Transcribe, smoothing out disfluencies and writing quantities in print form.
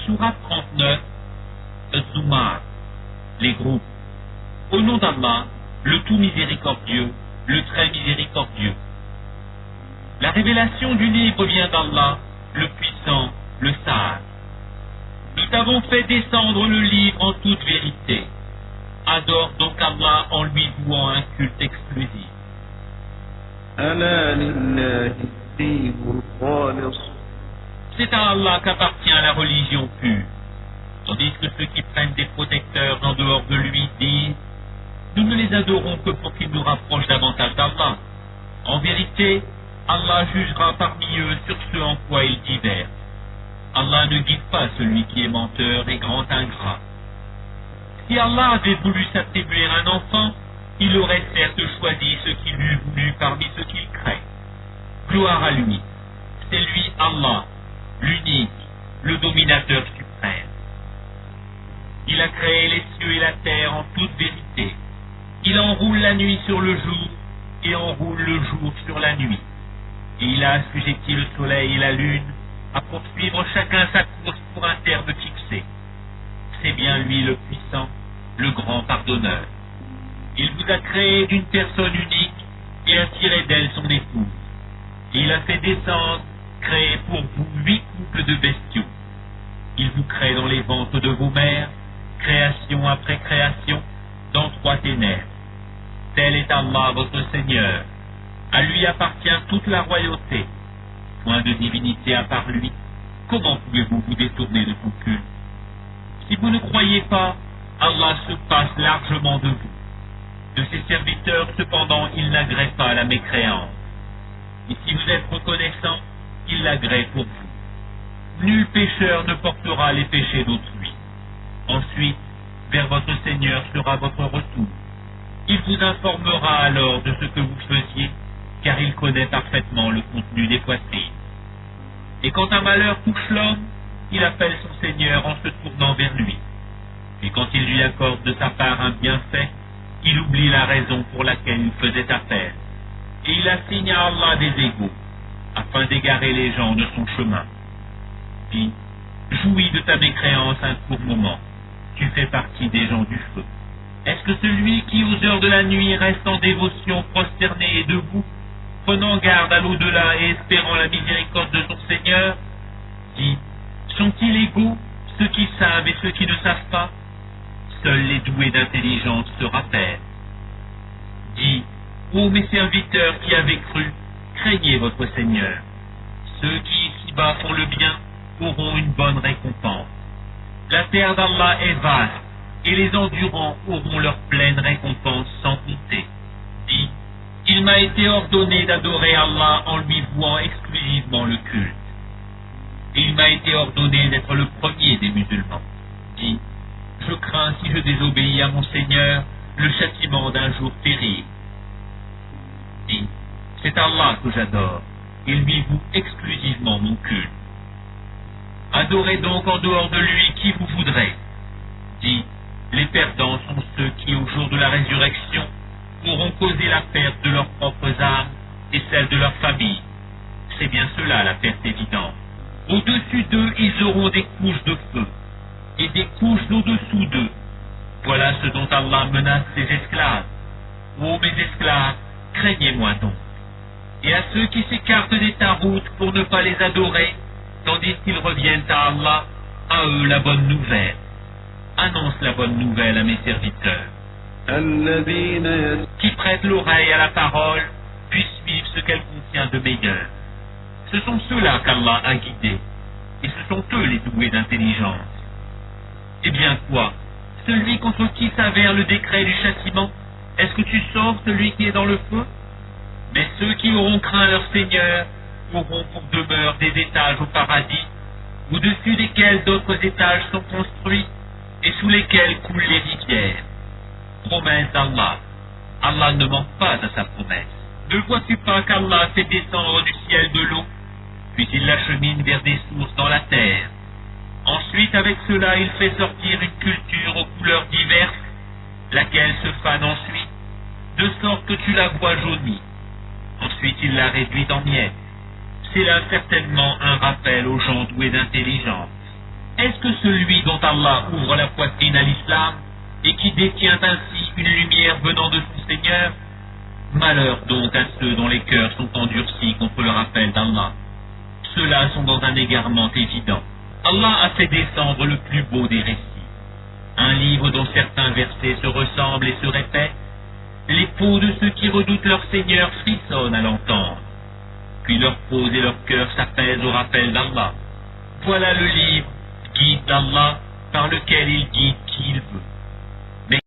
Sourate 39, Az-Zumar, les groupes. Au nom d'Allah, le tout miséricordieux, le très miséricordieux. La révélation du livre vient d'Allah, le puissant, le sage. Nous t'avons fait descendre le livre en toute vérité. Adore donc Allah en lui vouant un culte exclusif. C'est à Allah qu'appartient la religion pure, tandis que ceux qui prennent des protecteurs en dehors de lui disent « Nous ne les adorons que pour qu'ils nous rapprochent davantage d'Allah. » En vérité, Allah jugera parmi eux sur ce en quoi ils divergent. Allah ne guide pas celui qui est menteur et grand ingrat. Si Allah avait voulu s'attribuer un enfant, il aurait certes choisi ce qu'il eût voulu parmi ceux qu'il crée. Gloire à lui. C'est lui Allah, l'unique, le dominateur suprême. Il a créé les cieux et la terre en toute vérité. Il enroule la nuit sur le jour et enroule le jour sur la nuit. Et il a assujetti le soleil et la lune à poursuivre chacun sa course pour un terme fixé. C'est bien lui le puissant, le grand pardonneur. Il vous a créé d'une personne unique et a tiré d'elle son épouse. Et il a fait descendre, créer pour vous 8 couples de bestiaux. Il vous crée dans les ventres de vos mères, création après création, dans 3 ténèbres. Tel est Allah votre Seigneur. À lui appartient toute la royauté. Point de divinité à part lui. Comment pouvez-vous vous détourner de son culte? Si vous ne croyez pas, Allah se passe largement de vous. De ses serviteurs, cependant, il n'agrée pas la mécréance. Et si vous êtes reconnaissant, il l'agrée pour vous. Nul pécheur ne portera les péchés d'autrui. Ensuite, vers votre Seigneur sera votre retour. Il vous informera alors de ce que vous faisiez, car il connaît parfaitement le contenu des poitrines. Et quand un malheur touche l'homme, il appelle son Seigneur en se tournant vers lui. Et quand il lui accorde de sa part un bienfait, il oublie la raison pour laquelle il faisait appel. Et il assigne à Allah des égaux, afin d'égarer les gens de son chemin. Puis, jouis de ta mécréance un court moment. Tu fais partie des gens du feu. Est-ce que celui qui, aux heures de la nuit, reste en dévotion, prosterné et debout, prenant garde à l'au-delà et espérant la miséricorde de son Seigneur, dit, sont-ils égaux, ceux qui savent et ceux qui ne savent pas? Seuls les doués d'intelligence se rappellent. Dis, ô mes serviteurs qui avez cru, craignez votre Seigneur. Ceux qui ici-bas font le bien auront une bonne récompense. La terre d'Allah est vaste, et les endurants auront leur pleine récompense sans compter. Dis, il m'a été ordonné d'adorer Allah en lui vouant exclusivement le culte. Et il m'a été ordonné d'être le premier des musulmans. Dis, je crains, si je désobéis à mon Seigneur, le châtiment d'un jour terrible. Dis, c'est Allah que j'adore, et lui voue exclusivement mon culte. Adorez donc en dehors de lui qui vous voudrez. Dis, les perdants sont ceux qui, au jour de la résurrection, auront causé la perte de leurs propres âmes et celle de leur famille. C'est bien cela la perte évidente. Au-dessus d'eux, ils auront des couches de feu, et des couches au-dessous d'eux. Voilà ce dont Allah menace ses esclaves. Ô mes esclaves, craignez-moi donc. Et à ceux qui s'écartent des taroutes pour ne pas les adorer, tandis qu'ils reviennent à Allah, à eux la bonne nouvelle. Annonce la bonne nouvelle à mes serviteurs. Qui prêtent l'oreille à la parole, puissent vivre ce qu'elle contient de meilleur. Ce sont ceux-là qu'Allah a guidés, et ce sont eux les doués d'intelligence. Eh bien quoi? Celui contre qui s'avère le décret du châtiment, est-ce que tu sors celui qui est dans le feu? Mais ceux qui auront craint leur Seigneur auront pour demeure des étages au paradis, au-dessus desquels d'autres étages sont construits, et sous lesquels coulent les rivières. Promesse d'Allah. Allah ne manque pas à sa promesse. Ne vois-tu pas qu'Allah fait descendre du ciel de l'eau, puis il l'achemine vers des sources dans la terre. Ensuite, avec cela, il fait sortir une culture aux couleurs diverses, laquelle se fane ensuite, de sorte que tu la vois jaunie. Ensuite, il la réduit en miel. C'est là certainement un rappel aux gens doués d'intelligence. Est-ce que celui dont Allah ouvre la poitrine à l'islam et qui détient ainsi une lumière venant de son Seigneur? Malheur donc à ceux dont les cœurs sont endurcis contre le rappel d'Allah. Ceux-là sont dans un égarement évident. Allah a fait descendre le plus beau des récits, un livre dont certains versets se ressemblent et se répètent. Les peaux de ceux qui redoutent leur Seigneur frissonnent à l'entendre, puis leurs peaux et leurs cœurs s'apaisent au rappel d'Allah. Voilà le livre, guide d'Allah, par lequel il guide qui il veut.